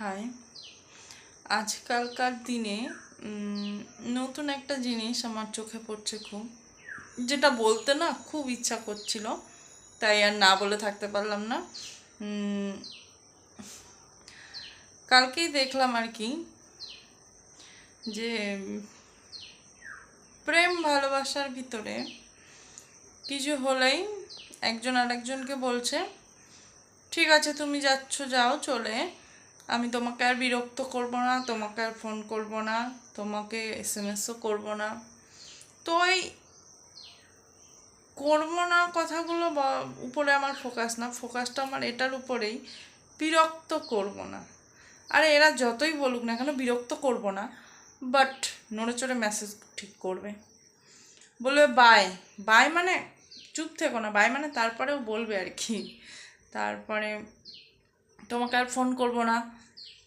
High, আজকালকার দিনে নতুন একটা জিনিস আমার চোখে পড়ছে খুব, যেটা বলতে না খুব ইচ্ছা করছিল, তাই আর না বলে থাকতে পারলাম না। কালকেই দেখলাম আর কি, যে প্রেম ভালোবাসার ভিতরে কিছু হলেই একজন আরেকজনকে বলছে, ঠিক আছে তুমি যাচ্ছ যাও চলে, আমি তোমাকে আর বিরক্ত করব না, তোমাকে আর ফোন করব না, তোমাকে এসএমএসও করব না। তো এই করব না কথাগুলো উপরে আমার ফোকাস না, ফোকাসটা আমার এটার উপরেই, বিরক্ত করব না। আরে এরা যতই বলুক না কেন বিরক্ত করব না, বাট নড়ে চড়ে মেসেজ ঠিক করবে, বলবে বাই বাই, মানে চুপ থেকো না, বাই মানে তারপরেও বলবে আর কি। তারপরে তোমাকে আর ফোন করব না,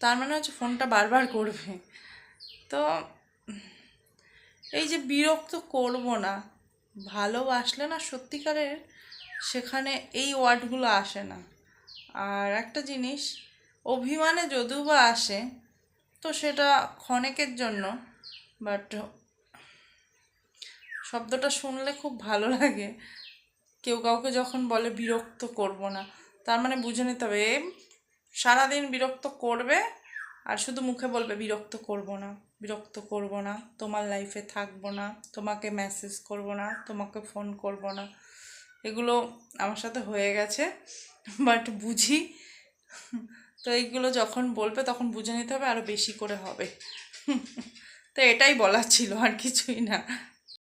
তার মানে হচ্ছে ফোনটা বারবার করবে। তো এই যে বিরক্ত করব না, ভালোবাসলে না সত্যিকারের সেখানে এই ওয়ার্ডগুলো আসে না। আর একটা জিনিস, অভিমানে যদিও বা আসে তো সেটা ক্ষণিকের জন্য, বাট শব্দটা শুনলে খুব ভালো লাগে। কেউ কাউকে যখন বলে বিরক্ত করব না, তার মানে বুঝে নিতে হবে সারাদিন বিরক্ত করবে আর শুধু মুখে বলবে বিরক্ত করব না, বিরক্ত করব না, তোমার লাইফে থাকবো না, তোমাকে মেসেজ করব না, তোমাকে ফোন করব না। এগুলো আমার সাথে হয়ে গেছে, বাট বুঝি। তো এইগুলো যখন বলবে তখন বুঝে নিতে হবে আরও বেশি করে হবে। তো এটাই বলার ছিল, আর কিছুই না।